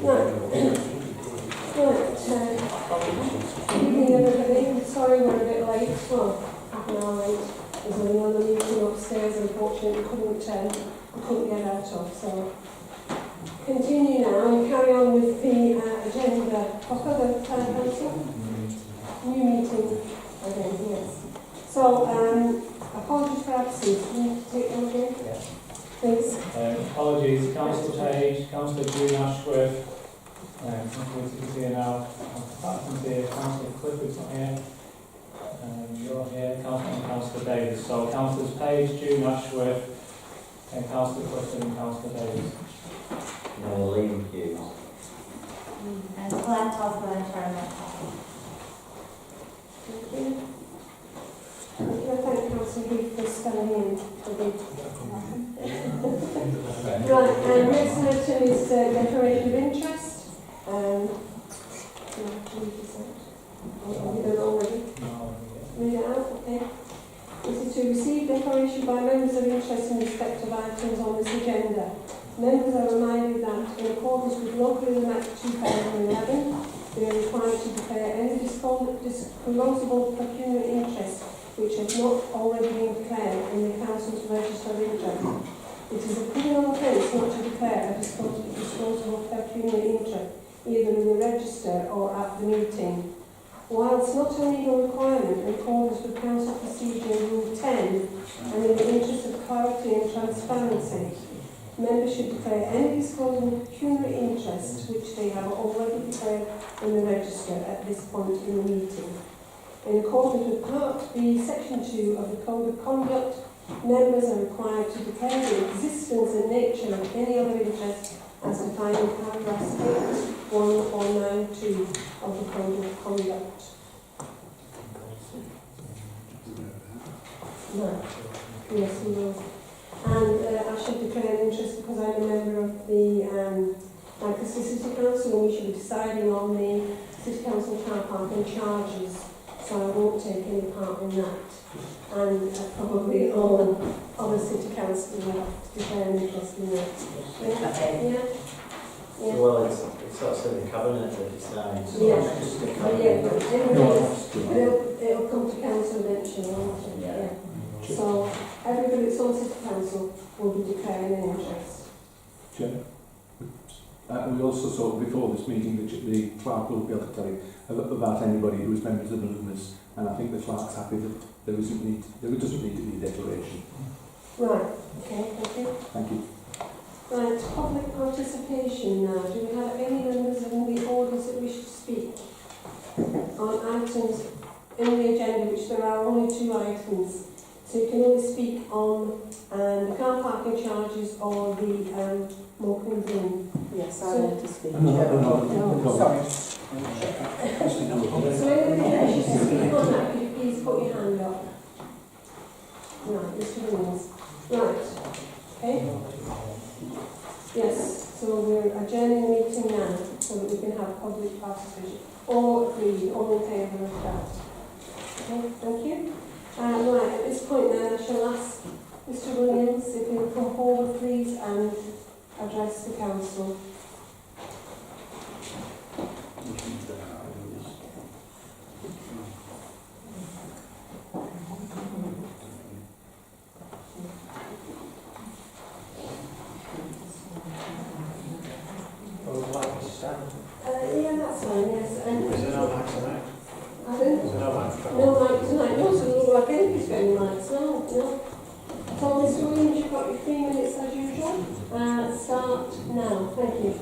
Evening everybody, sorry we're a bit late, well, half an hour late. There's only another meeting upstairs, unfortunately couldn't get out of, so continue now and carry on with the agenda. Proper the council? New meeting again, yes. So, apologies for absence, can you take them again? Yes. Please. Apologies, Councillor Page, Councillor June Ashworth, Councillor is here now, Councillor here, Councillor Clifford's not here, you're here, Councillor Davis. So Councillors Page, June Ashworth, and Councillor Clifford and Councillor Davis. No, Liam Hughes. And Claire Tosman and Sharon Thank you. Thank Councillor Heath for standing in for the right, and next item is declaration of interest. Have you done already? Read it out, okay. This is to receive declaration by members of interest in respect of items on this agenda. Members are reminded that in accordance with Local Law Act 2011, they are required to declare any disclosable pecuniary interest which has not already been declared in the Council's Register of Interest. It is a criminal offence not to declare a disclosable pecuniary interest either in the register or at the meeting. Whilst not a legal requirement in accordance with Council Procedure Rule 10 and in the interest of clarity and transparency, members should declare any disclosable pecuniary interest which they have already declared in the register at this point in the meeting. In accordance with Part B, Section 2 of the Code of Conduct, members are required to declare the existence and nature of any other interest as defined in paragraphs 8, 1 or 9.2 of the Code of Conduct. No. Yes, we will. And I should declare an interest because I'm a member of the Lancaster City Council, and we should be deciding on the City Council car park and charges, so I won't take any part in that. And probably all other City Councils will have to declare an interest in that. Yeah? Yeah? Yeah. Well, it's sort of the covenant that it's now. Yeah, but anyway, it'll come to council eventually, won't it? Yeah. So everybody that's on City Council will be declaring an interest. Chair, we also saw before this meeting that the clerk will be able to tell you about anybody who is members of the Lumas, and I think the clerk's happy that there doesn't need to be a declaration. Right, okay, thank you. Thank you. Right, public participation now. Do we have any members in the audience that wish to speak on items in the agenda, which there are only 2 items? So you can only speak on the car parking charges or the Morecambe Green. Yes, I want to speak. No. Sorry. So anybody that wishes to speak on that, could you please put your hand up? Right, Mr. Williams. Right, okay. Yes, so we're adjourning the meeting now so that we can have public participation. All agreed, all in favour of that. Okay, thank you. Right, at this point then I shall ask Mr. Williams if he will come forward please and address the council. Yeah, that's fine, yes. And Is there no light tonight? Pardon? Is there no light tonight? No light tonight. No, so it doesn't look like anybody's got any lights. No. So, Mr. Williams, you've got your 3 minutes as usual. Start now. Thank you.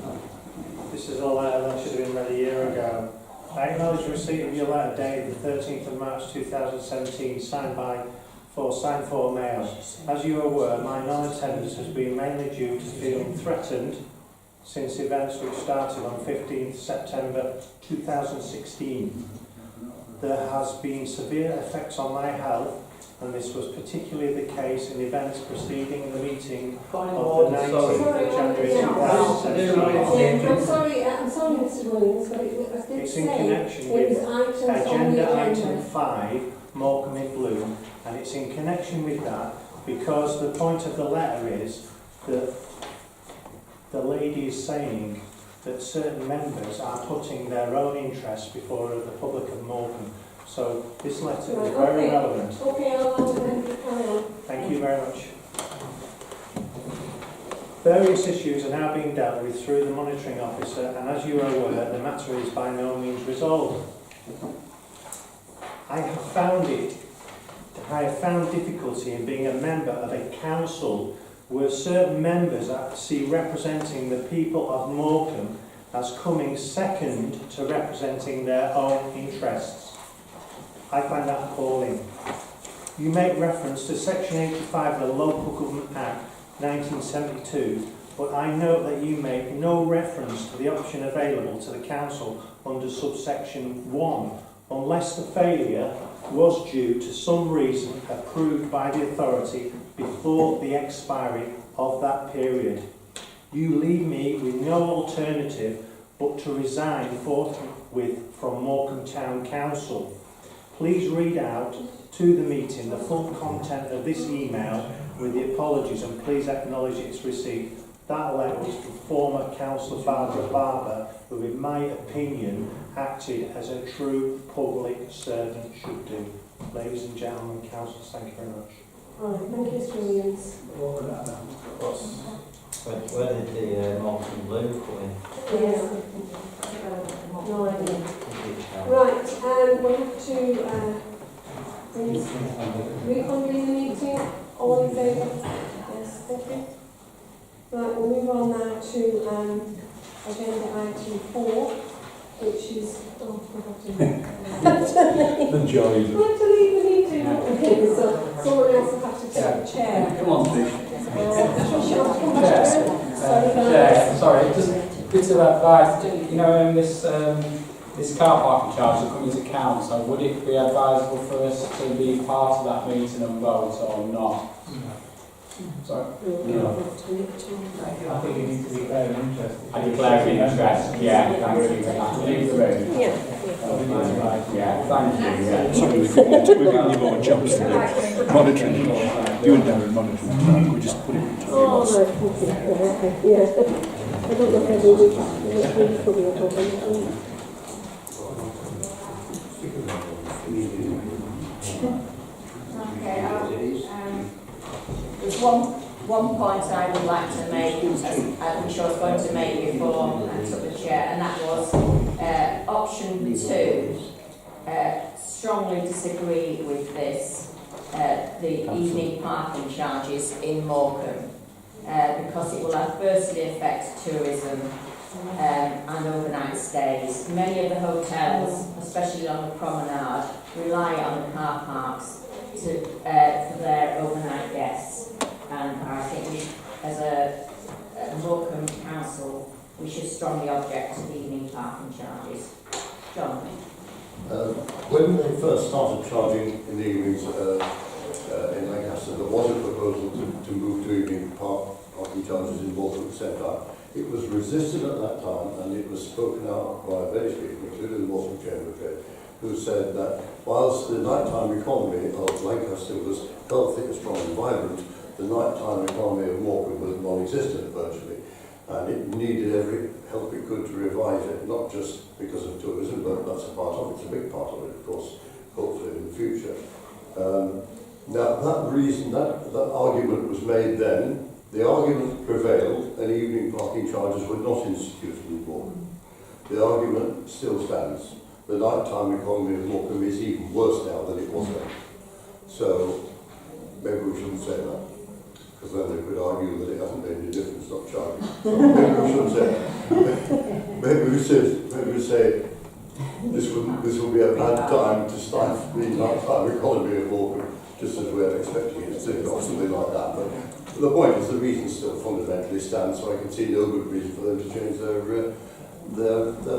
This is a letter that should have been read a year ago. I acknowledge receipt of your letter dated the 13th of March 2017, signed for mail. As you are aware, my non-attendance has been mainly due to feeling threatened since events which started on 15th September 2016. There has been severe effects on my health, and this was particularly the case in events preceding the meeting of the 19th of January 2017. I'm sorry, Mr. Williams, but It's in connection with agenda item 5, Morecambe in Bloom, and it's in connection with that because the point of the letter is that the lady is saying that certain members are putting their own interests before the public of Morecambe. So this letter is very relevant. Okay, I'll allow the member to carry on. Thank you very much. Various issues are now being dealt with through the monitoring officer, and as you are aware, the matter is by no means resolved. I have found difficulty in being a member of a council where certain members see representing the people of Morecambe as coming second to representing their own interests. I find that appalling. You make reference to Section 85 of the Local Government Act 1972, but I note that you make no reference to the option available to the council under subsection 1, unless the failure was due to some reason approved by the authority before the expiry of that period. You leave me with no alternative but to resign forthwith from Morecambe Town Council. Please read out to the meeting the full content of this email with the apologies, and please acknowledge its receipt. That letter was from former Councillor Barbara Barber, who in my opinion acted as a true public servant should do. Ladies and gentlemen, councillors, thank you very much. Right, thank you, Mr. Williams. Where did the Morecambe Blue come in? Yeah. No idea. Right, we'll have to reconvene the meeting. All in favour? Yes, thank you. Right, we'll move on now to agenda item 4, which is I have to The joy. I have to leave the meeting. Okay, so someone else will have to take the chair. Come on, please. Sorry, just a bit of advice. You know, this car parking charge that comes into council, would it be advisable for us to be part of that meeting and vote or not? Sorry? I think you need to declare an interest. I declare an interest, yeah, thank you. Leave the room. Yeah. Yeah, thank you. Yeah. Sorry, we've given you more jobs to do. Monitoring. You and Darren monitoring. We just put it into Oh, no, okay, yeah. I don't know every week. It's really probably a problem. Okay, there's one point I would like to make, which I was going to make before I took the chair, and that was option 2. Strongly disagree with this, the evening parking charges in Morecambe, because it will adversely affect tourism and overnight stays. Many of the hotels, especially on the promenade, rely on the car parks for their overnight guests, and I think we, as a Morecambe Council, we should strongly object to the evening parking charges. John? When they first started charging in the evenings in Lancaster, there was a proposal to move to evening parking charges in Morecambe at the same time. It was resisted at that time, and it was spoken out by various people, including the Morecambe Chamber of Trade, who said that whilst the nighttime economy of Lancaster was healthy, strong and vibrant, the nighttime economy of Morecambe was non-existent virtually, and it needed every help it could to revive it, not just because of tourism, but that's a part of it, it's a big part of it, of course, hopefully in the future. Now that reason, that argument was made then. The argument prevailed, and evening parking charges were not instituted in Morecambe. The argument still stands. The nighttime economy of Morecambe is even worse now than it was then. So maybe we shouldn't say that, because then they could argue that it hasn't made any difference not charging. So maybe we shouldn't say that. Maybe we say this will be a bad time to stifle the nighttime economy of Morecambe, just as we're expecting it to, or something like that. But the point is, the reason still fundamentally stands, so I can see no good reason for them to change their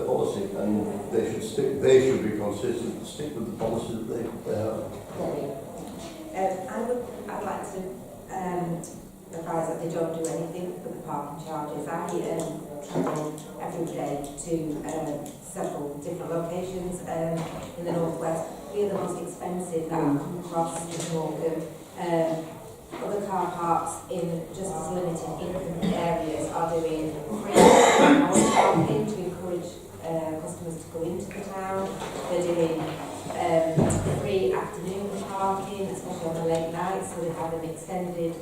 policy, and they should be consistent and stick with the policy that they have. I'd like to advise that they don't do anything with the parking charges. I travel every day to several different locations in the northwest. We are the most expensive that I've come across in Morecambe. other car parks in just as limited income areas are doing free hours parking to encourage customers to go into the town. They're doing free afternoon parking, especially on the late nights, so they have an extended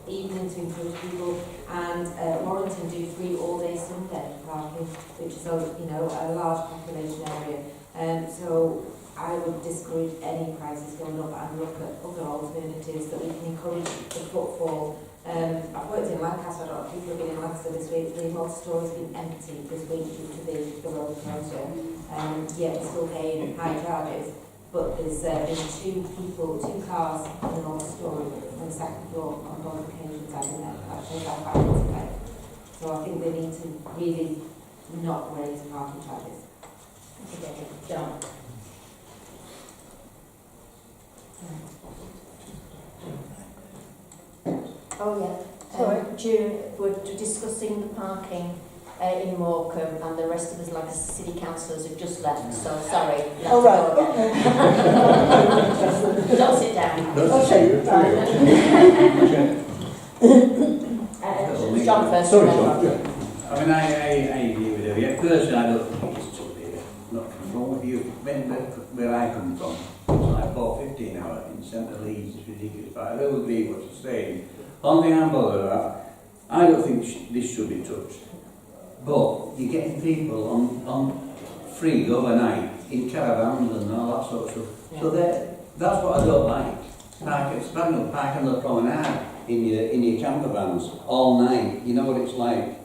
evening to encourage people. And Warrington do free all-day Sunday parking, which is a large population area. So I would discourage any prices going up and look at other alternatives that we can encourage the footfall. I've worked in Lancaster, I don't know if people have been in Lancaster this week, the multi-store has been empty this week due to the road closure. We're still paying high charges, but there's been two cars in the multi-store on the second floor on both occasions, I've paid that back to pay. So I think they need to really not raise parking charges. Okay, John. Oh yeah, sorry. June, we're discussing the parking in Morecambe, and the rest of us, like city councillors, have just left, so sorry. Oh, right. Don't sit down. John first. Sorry, John. I mean, I agree with you. Yeah, personally, I don't think it's too big. Not from with you. Where I come from, it's like 4:50 an hour in centre Leeds. It's ridiculous. But I will agree what you're saying. Only thing I'm bothered about, I don't think this should be touched. But you're getting people on free overnight in caravans and all that sort of stuff. Yeah. So that's what I don't like. Park on the promenade in your camper vans all night. You know what it's like.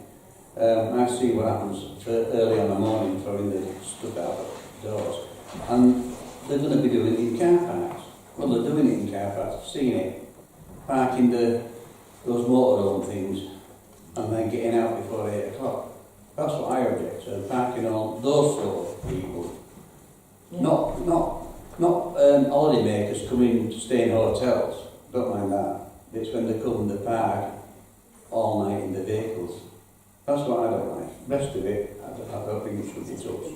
I see what happens early in the morning throwing the stuff out the doors. And they're going to be doing it in car parks. Well, they're doing it in car parks. I've seen it. Parking those motorhome things and then getting out before 8 o'clock. That's what I object to, parking on those sort of people. Yeah. Not holiday makers coming to stay in hotels. Don't mind that. It's when they come to park all night in the vehicles. That's what I don't like. Rest of it, I don't think it should be touched.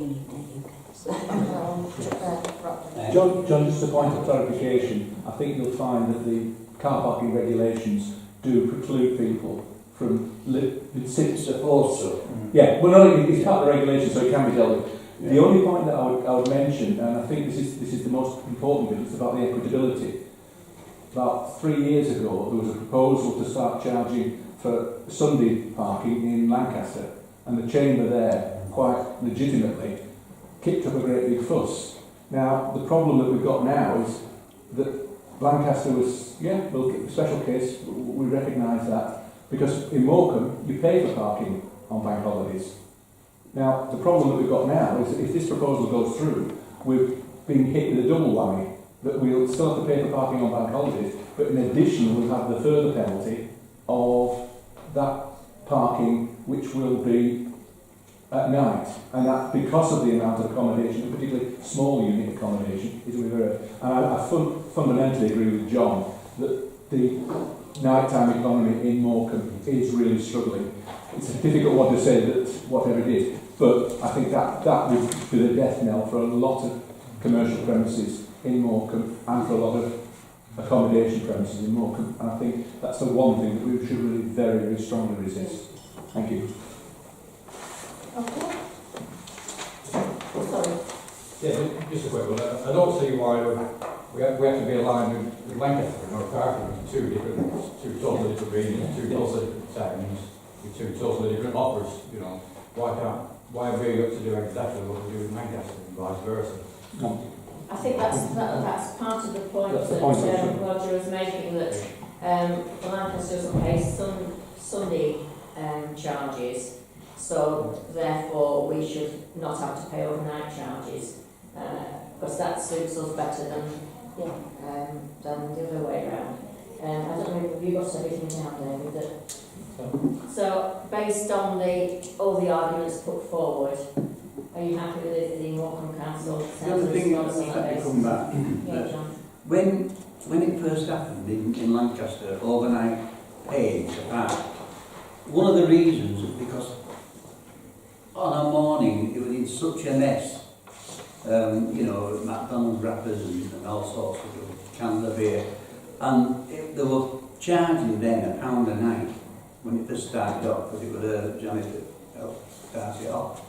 John, just a point of clarification. I think you'll find that the car parking regulations do preclude people from It's supposed to. Yeah, well, no, it's part of the regulation, so it can be dealt with. Yeah. The only point that I would mention, and I think this is the most important bit, it's about the equitability. About 3 years ago, there was a proposal to start charging for Sunday parking in Lancaster, and the chamber there, quite legitimately, kicked up a great big fuss. Now, the problem that we've got now is that Lancaster was, a special case, we recognise that, because in Morecambe, you pay for parking on bank holidays. Now, the problem that we've got now is that if this proposal goes through, we've been hit with a double whammy, that we'll still have to pay for parking on bank holidays, but in addition, we'll have the further penalty of that parking, which will be at night, and that because of the amount of accommodation, and particularly small unit accommodation, is reversed. And I fundamentally agree with John that the nighttime economy in Morecambe is really struggling. It's a difficult one to say that whatever it is, but I think that would be the death knell for a lot of commercial premises in Morecambe and for a lot of accommodation premises in Morecambe. And I think that's the one thing that we should really very, very strongly resist. Thank you. Okay. Sorry. Yeah, just a quick one. I don't see why we have to be aligned with Lancaster and North Parking, two totally different regions, two totally different towns, with two totally different offers. Why have we got to do exactly what we do in Lancaster and vice versa? No. I think that's part of the point that Roger was making, that Lancaster doesn't pay Sunday charges, so therefore we should not have to pay overnight charges, because that suits us better than the other way around. I don't know if you got everything down, David. So based on all the arguments put forward, are you happy with the Morecambe Council? The other thing is, let me come back. When it first happened in Lancaster, overnight paying to park, one of the reasons is because on a morning it was in such a mess. McDonald's wrappers and all sorts of cans of beer. And they were charging then £1 a night when it first started off, because it was Johnny that started it off.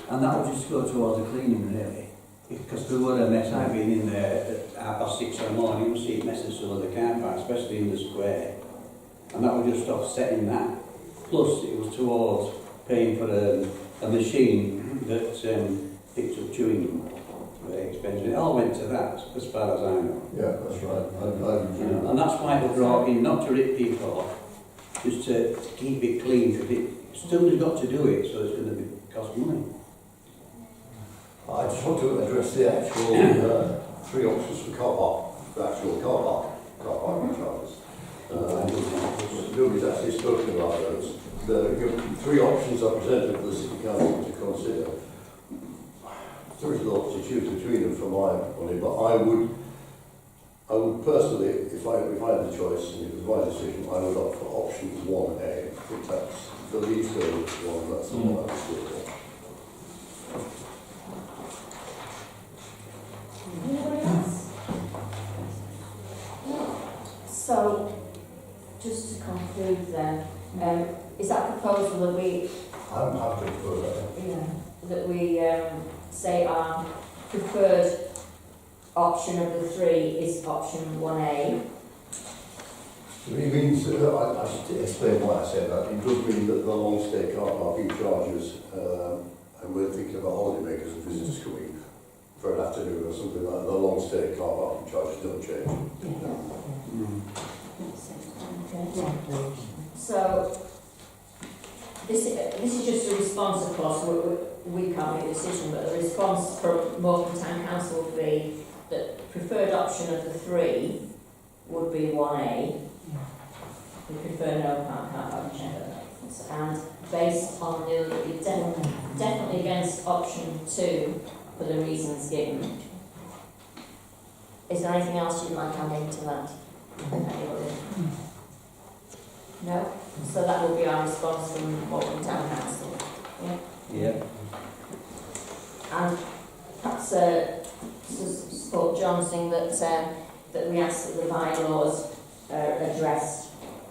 And that would just go towards the cleaning, really. Because there were a mess. I've been in there at 6:30 in the morning, you see messes all over the car park, especially in the square. And that would just offsetting that. Plus, it was towards paying for a machine that picked up chewing gum. Very expensive. It all went to that, as far as I know. Yeah, that's right. I And that's why they brought in, not to rip people off, just to keep it clean, because somebody's got to do it, so it's going to cost money. I just want to address the actual 3 options for car park, the actual car parking charges. Nobody's actually spoken about those. The 3 options are presented for the City Council to consider. There is a lot to choose between them for my money, but I would personally, if I had the choice and it was my decision, I would opt for option 1A. I think that's the least urgent one, that's the one I would stick with. Anybody else? So, just to conclude then, is that proposal that we, I'm happy to put that. that we say our preferred option of the 3 is option 1A? It means, I should explain why I said that. It does mean that the long stay car parking charges, and we're thinking about holidaymakers and visitors coming for an afternoon or something like that, the long stay car parking charges don't change. So, this is just a response, of course, we can't make a decision, but the response from Morecambe Town Council would be that preferred option of the 3 would be 1A. We prefer no car parking, and based on the other, we're definitely against option 2 for the reasons given. Is there anything else you'd like to add into that? No? So that will be our response from Morecambe Town Council. Yeah. And perhaps support John saying that we ask that the bylaws are addressed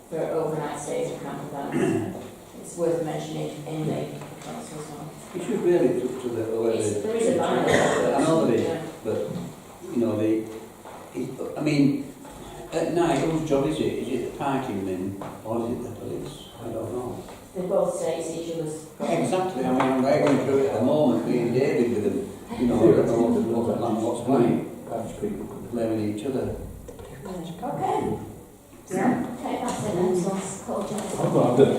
for overnight stays of camper vans. It's worth mentioning in the council as well. It should really be up to the There is a bylaw. I know there is, but you know I mean, at night, whose job is it? Is it the parking men or is it the police? I don't know. They both say it's each other's. Exactly. I mean, I'm right going through it at the moment, being David with them. You know, I don't know what's right. Blaming each other. Okay. Yeah. Okay, that's it then. So let's call John. Well done.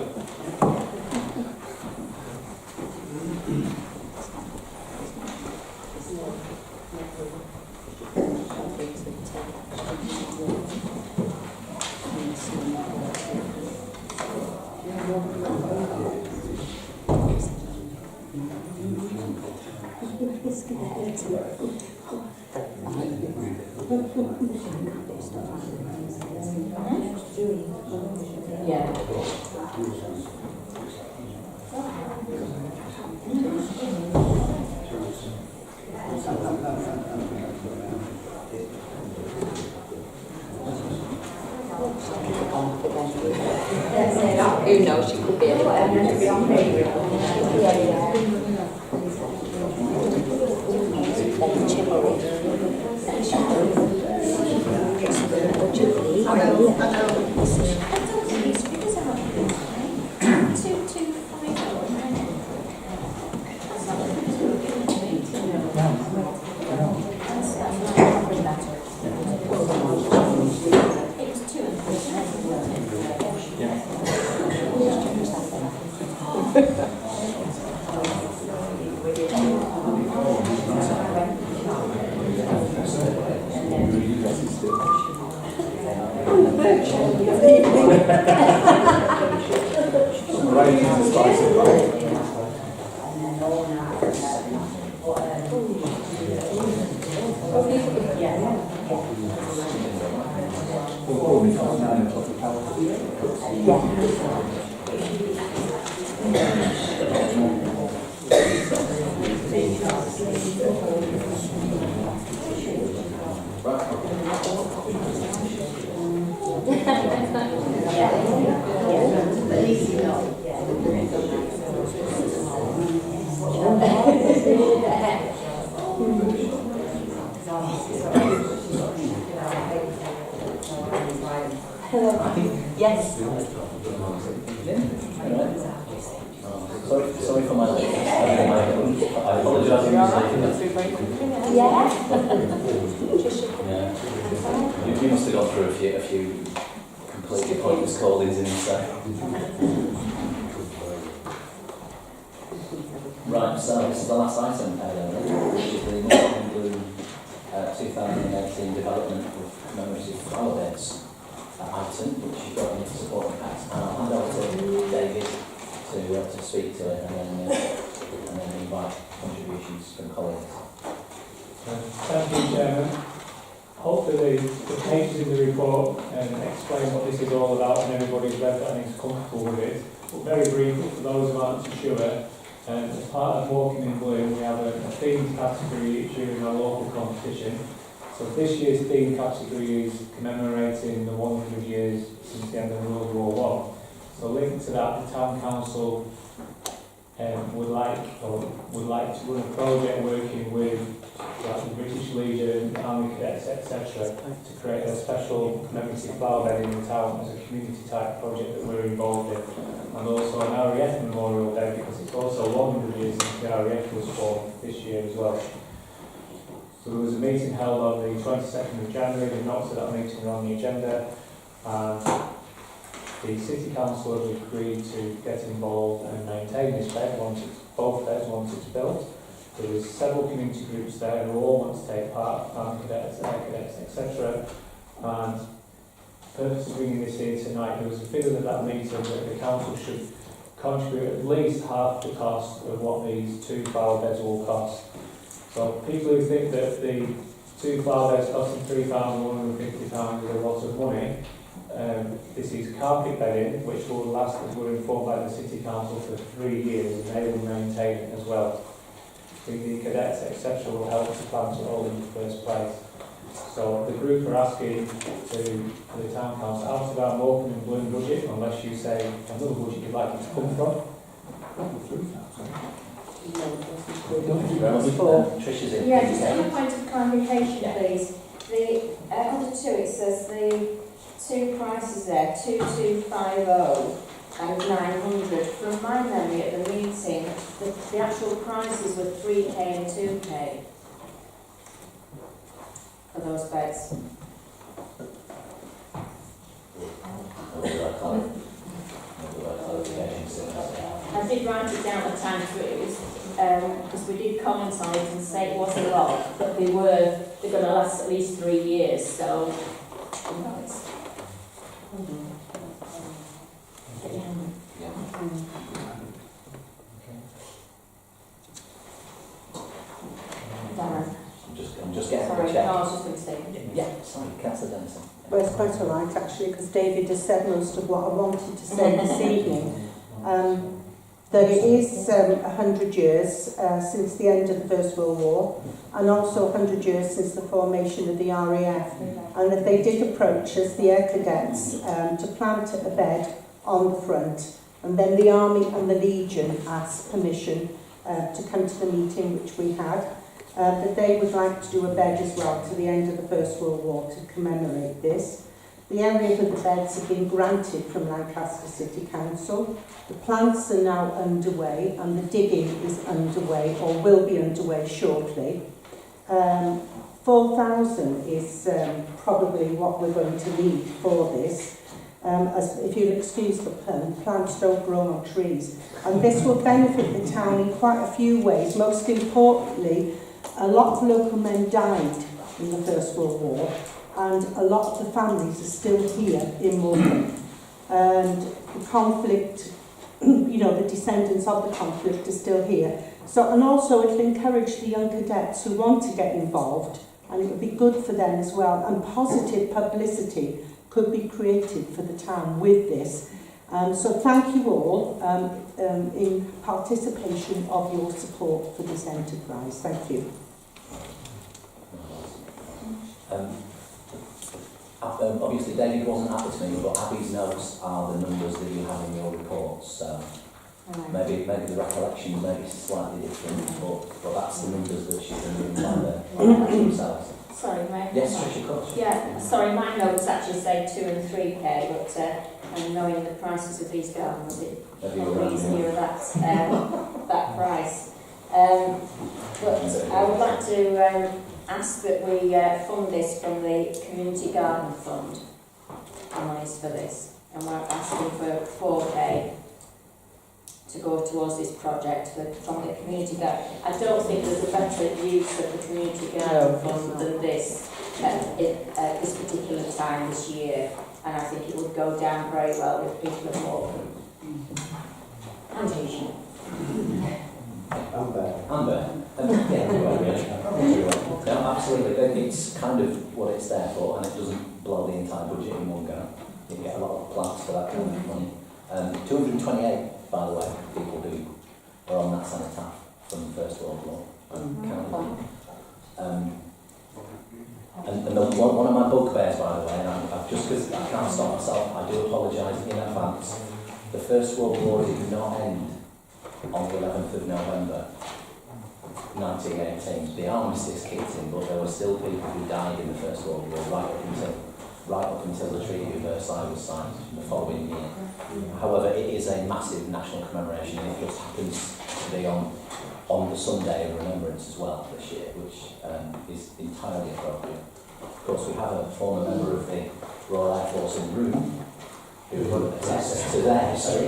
Yeah. Who knows, she could be Yes. Sorry for my late. I apologise for yeah. You must have gone through a few completely pointless callings in this. Right, so this is the last item, which is the Northern Blue 2018 development of commemorative flower beds item, which you've got in your support packs. And I'll hand over to David to speak to it, and then invite contributions from colleagues. Thank you, Chairman. Hopefully the pages in the report explain what this is all about and everybody's read that and is comfortable with it. But very briefly, for those who aren't too sure, as part of Walking in Blue, we have a themed category each year in our local competition. So this year's theme category is commemorating the 100 years since the end of World War I. So linked to that, the Town Council would like to run a project working with the British Legion, Army Cadets, etc. to create a special commemorative flower bed in the town as a community type project that we're involved in. And also an RAF Memorial Day, because it's also 100 years since the RAF was formed this year as well. So there was a meeting held on the 22nd of January, the notes of that meeting are on the agenda, and the City Council have agreed to get involved and maintain this bed both beds once it's built. There was several community groups there who all want to take part, Army Cadets, Air Cadets, etc. And the purpose of bringing this here tonight, there was a figure at that meeting that the council should contribute at least half the cost of what these 2 flower beds will cost. So people who think that the 2 flower beds costing £3,150 is a lot of money, this is carpet bedding, which will last, as we're informed by the City Council, for 3 years, and they will maintain it as well. The cadets, etc. will help to plant it all in the first place. So the group are asking for the Town Council out of our Walking in Blue budget, unless you say another budget you'd like it to come from. Tricia's in. Yeah, just on a point of clarification, please. Under 2 it says the 2 prices there, 2250 and 900. From my memory at the meeting, the actual prices were 3k and 2k for those beds. I did write it down at the time, so it was because we did comment on it and say it was a lot, but they're going to last at least 3 years. So, you know, it's. I'm just getting sorry, a check. no, I was just going to say. Yeah, sorry, Councillor Denison. Well, it's quite all right, actually, because David has said most of what I wanted to say this evening. That it is 100 years since the end of the First World War, and also 100 years since the formation of the RAF, and that they did approach us, the Air Cadets, to plant a bed on the front, and then the Army and the Legion asked permission to come to the meeting which we had, that they would like to do a bed as well to the end of the First World War to commemorate this. The area for the beds have been granted from Lancaster City Council. The plants are now underway and the digging is underway or will be underway shortly. 4,000 is probably what we're going to need for this. As, if you'll excuse the pun, plants don't grow on trees. And this will benefit the town in quite a few ways. Most importantly, a lot of local men died in the First World War, and a lot of the families are still here in Morgan. And the conflict, you know, the descendants of the conflict are still here. So, and also it'll encourage the young cadets who want to get involved, and it would be good for them as well. And positive publicity could be created for the town with this. So thank you all in participation of your support for this enterprise. Thank you. Obviously David wasn't at this meeting, but Abby's notes are the numbers that you have in your reports. So maybe the recollections may be slightly different, but that's that's the numbers that she's going to be by themselves. Sorry, mate. Yes, of course. Yeah, sorry, my notes actually say 2 and 3k, but and knowing the prices of these gardens, it probably is near that price. But I would like to ask that we fund this from the Community Garden Fund, monies for this, and we're asking for 4k to go towards this project from the community garden. I don't think there's a better use of the community garden fund than this at this particular time this year, and I think it would go down very well with people of Morecambe. Plantation. Amber. No, absolutely. It's kind of what it's there for, and it doesn't blow the entire budget in one go. You get a lot of plants for that kind of money. 228, by the way, people who are on that cenotaph from the First World War. And one of my bugbears, by the way, and I've just because I can't stop myself, I do apologise in advance. The First World War did not end on the 11th of November 1918. The armistice kicked in, but there were still people who died in the First World War right up until the Treaty of Versailles was signed the following year. However, it is a massive national commemoration, and it just happens to be on the Sunday of Remembrance as well this year, which is entirely appropriate. Of course, we have a former member of the Royal Air Force in the room who will attest to their history.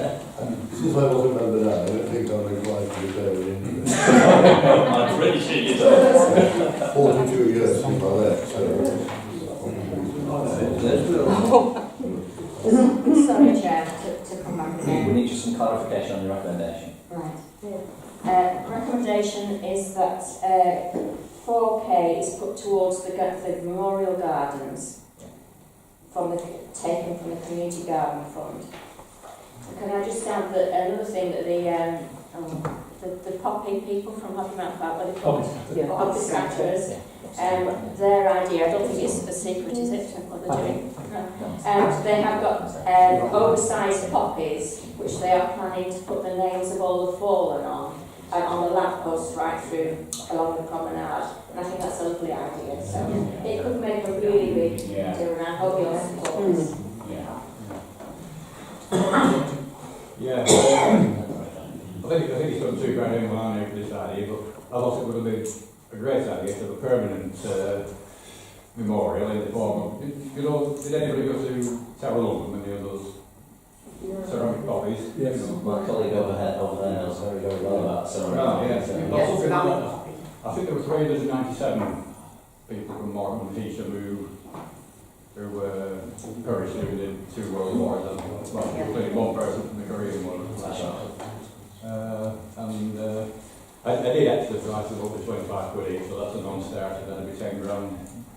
Since I wasn't a member now, I don't think I'm required to be there in I'm pretty sure you don't. 42 years since I left, so... Sorry, Chair, to come back again. We need just some clarification on your recommendation. Right. Recommendation is that 4k is put towards the memorial gardens taken from the Community Garden Fund. Can I just add that another thing that the poppy people from Hoppy Mount Park, what are they called? Poppy scatterers. Their idea, I don't think it's a secret, is it, what they're doing? No. They have got oversized poppies, which they are planning to put the names of all the fallen on the lampposts right through along the promenade. And I think that's a lovely idea. So it could make a really big difference, and I hope you'll support this. Yeah. I think it's got £2 grand in mind for this idea, but I thought it would have been a great idea to have a permanent memorial in the form of, did anybody go to Tower London and the others ceramic copies? Yes. My colleague over there knows very, very well about ceramic copies. I think there were 397 people from Morecambe and Feature who perished during the 2 World Wars, including one person from the Korean War. I did actually price of up to 25 quid each, so that's a non-starter, that'd be 10 grand.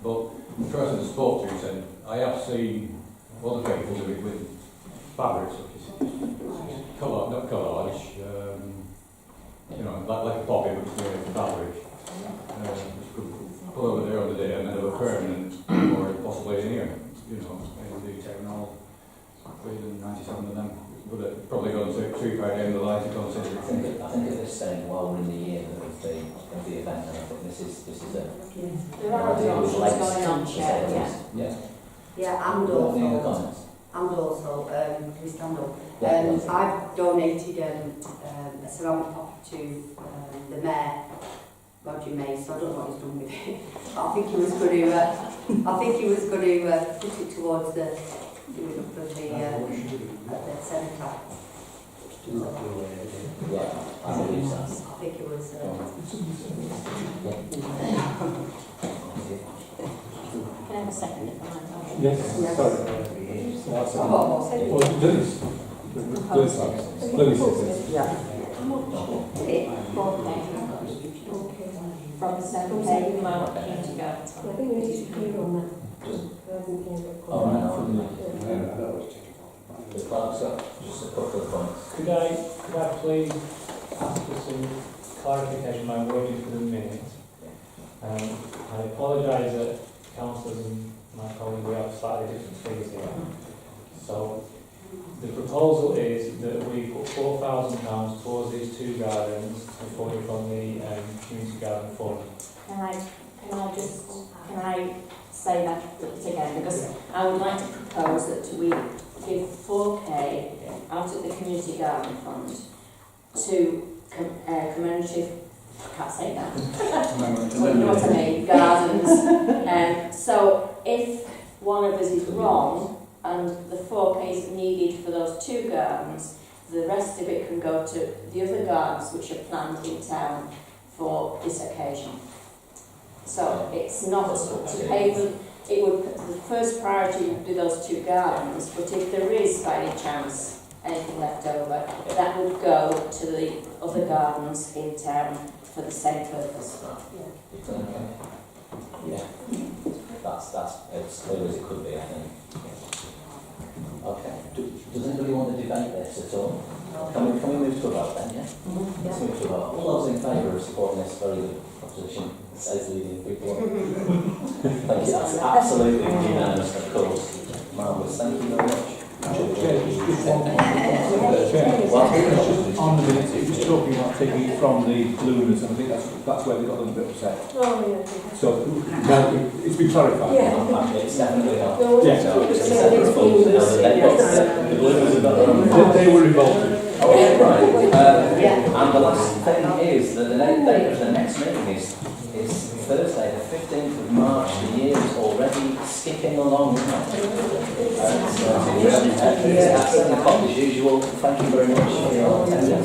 But the person I spoke to said, I have seen other people do it with fabrics, not collage, like a poppy but made of fabric. Pull over there on the day and then have a permanent, or possibly in here, in the technology. Within 97 of them would have probably gone to £2 down the line to consider. I think at this stage, while we're in the year of the event, and I think this is There are other options going on, Chair. And also, can we stand up? I've donated a ceramic pot to the Mayor, Roger May, so I don't know what he's done with it. I think he was going to put it towards the doing up of the cenotaph. I believe so. I think it was. Can I have a second if I might? Yes, sorry. From the 7k Mount Community Garden. I think we need to be clear on that. The clerk's got just a couple of points. Could I please ask for some clarification on my wording for the minutes? I apologise that councillors and my colleague we have slightly different figures here. So the proposal is that we put £4,000 towards these two gardens to fund from the community garden fund. Can I say that again? Because I would like to propose that we give 4k out of the community garden fund to commemorative, I can't say that, you know what I mean, gardens. So if one of us is wrong and the 4k is needed for those two gardens, the rest of it can go to the other gardens which are planned in town for this occasion. So it's not to pay for, it would, the first priority would be those two gardens, but if there is by any chance anything left over, that would go to the other gardens in town for the same purpose. Yeah. That's as clear as it could be, I think. Okay. Does anybody want to debate this at all? Can we move to a vote then, yeah? Let's move to a vote. All those in favour of supporting this very good proposition, says leading people on. Thank you, that's absolutely unanimous, of course. Marvellous, thank you very much. Chair, just one on the minutes, it was talking about taking it from the bloomers, and I think that's where they got a little bit upset. Oh, yeah. So, now it's been clarified. Yeah. It's definitely not. No, Yeah. The bloomers have got their own. They were involved. Oh, right. And the last thing is that the date of the next meeting is Thursday, the 15th of March. The year is already skipping along, isn't it? So, that's 7 o'clock as usual. Thank you very much for your attendance.